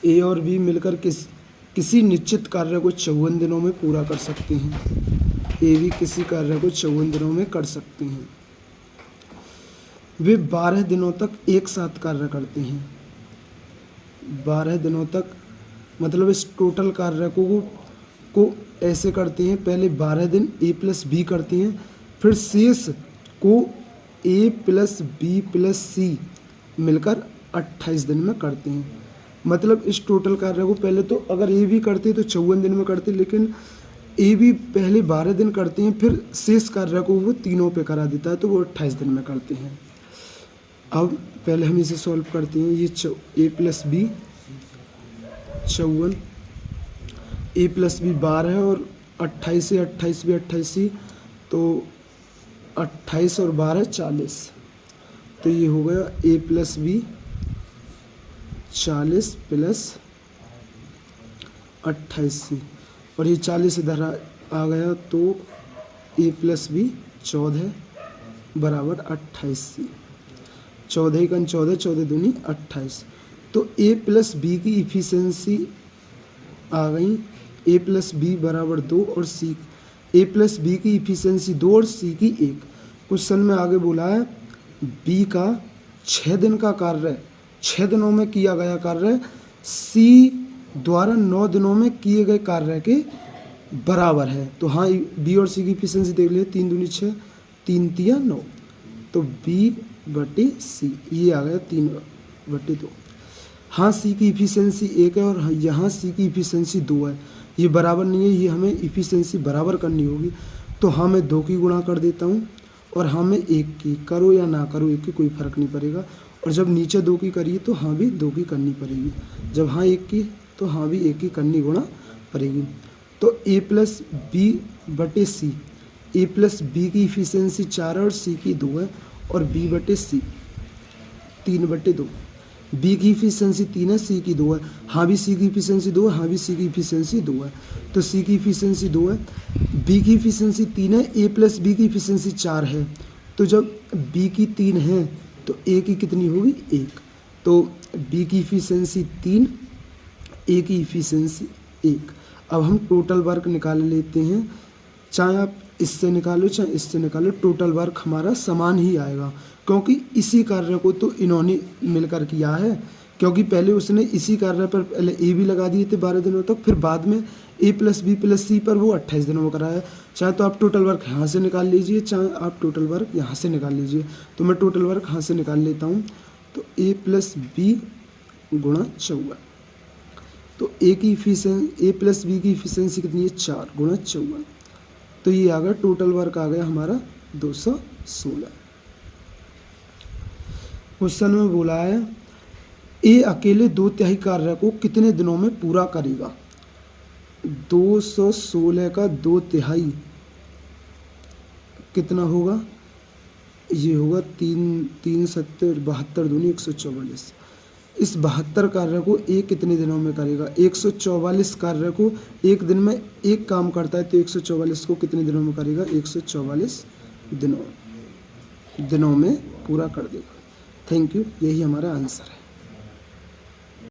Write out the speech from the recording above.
ए और बी मिलकर किसी निश्चित कार्य को 54 दिनों में पूरा कर सकते हैं। ए भी किसी कार्य को 54 दिनों में कर सकते हैं। वे 12 दिनों तक एक साथ कार्य करते हैं। 12 दिनों तक मतलब इस टोटल कार्य को ऐसे करते हैं, पहले 12 दिन ए प्लस बी करते हैं, फिर शेष को ए प्लस बी प्लस सी मिलकर 28 दिन में करते हैं। मतलब इस टोटल कार्य को पहले तो अगर ए भी करते तो 54 दिन में करते, लेकिन ए भी पहले 12 दिन करते हैं, फिर शेष कार्य को वो तीनों पे करा देता है, तो वो 28 दिन में करते हैं। अब पहले हम इसे सॉल्व करते हैं। ये ए प्लस बी 54, ए प्लस बी 12 और 28 से 28 भी 28, तो 28 और 12 40, तो ये हो गया ए प्लस बी 40 प्लस 28, और ये 40 इधर आ गया, तो ए प्लस बी 14 बराबर 28। 14 का 14, 14 दूनी 28। तो ए प्लस बी की इफिशिएंसी आ गई, ए प्लस बी बराबर 2 और सी, ए प्लस बी की इफिशिएंसी 2 और सी की 1। क्वेश्चन में आगे बोला है बी का 6 दिन का कार्य 6 दिनों में किया गया कार्य सी द्वारा 9 दिनों में किए गए कार्य के बराबर है। तो हाँ, बी और सी की इफिशिएंसी देख लिए, 3 दूनी 6, 3 तिया 9, तो बी बटे सी ये आ गया 3 बटे 2। हाँ, सी की इफिशिएंसी 1 है और यहाँ सी की इफिशिएंसी 2 है, ये बराबर नहीं है, ये हमें इफिशिएंसी बराबर करनी होगी। तो हाँ, मैं 2 की गुणा कर देता हूँ, और हाँ मैं 1 की, करो या ना करो 1 की कोई फ़र्क नहीं पड़ेगा। और जब नीचे 2 की करिए तो हाँ भी 2 की करनी पड़ेगी, जब हाँ 1 की तो हाँ भी 1 की करनी गुणा पड़ेगी। तो ए प्लस बी बटे सी, ए प्लस बी की इफिशिएंसी 4 है और सी की 2 है, और बी बटे सी 3 बटे 2। बी की इफिशिएंसी 3 है, सी की 2 है, हाँ भी सी की इफिशिएंसी 2 है, हाँ भी सी की इफिशिएंसी 2 है, तो सी की इफिशिएंसी 2 है, बी की इफिशिएंसी 3 है, ए प्लस बी की इफिशिएंसी 4 है। तो जब बी की 3 है तो ए की कितनी होगी 1, तो बी की इफिशिएंसी 3, ए की इफिशिएंसी 1। अब हम टोटल वर्क निकाल लेते हैं, चाहे आप इससे निकालो चाहे इससे निकालो, टोटल वर्क हमारा समान ही आएगा, क्योंकि इसी कार्य को तो इन्होंने मिलकर किया है। क्योंकि पहले उसने इसी कार्य पर पहले ए भी लगा दिए थे 12 दिनों तक, फिर बाद में ए प्लस बी प्लस सी पर वो 28 दिनों में कराया। चाहे तो आप टोटल वर्क यहाँ से निकाल लीजिए, चाहे आप टोटल वर्क यहाँ से निकाल लीजिए। तो मैं टोटल वर्क यहाँ से निकाल लेता हूँ, तो ए प्लस बी गुणा 14, तो ए की इफिशिएंसी, ए प्लस बी की इफिशिएंसी कितनी है 4 गुणा 14, तो ये आ गया टोटल वर्क आ गया हमारा 216। क्वेश्चन में बोला है ए अकेले 2/3 कार्य को कितने दिनों में पूरा करेगा। 216 का 2/3 कितना होगा, ये होगा 3 7 72 दूनी 144। इस 72 कार्य को एक कितने दिनों में करेगा। 144 कार्य को एक दिन में एक काम करता है, तो 144 को कितने दिनों में करेगा, 144 दिनों में पूरा कर देगा। थैंक यू, यही हमारा आंसर है।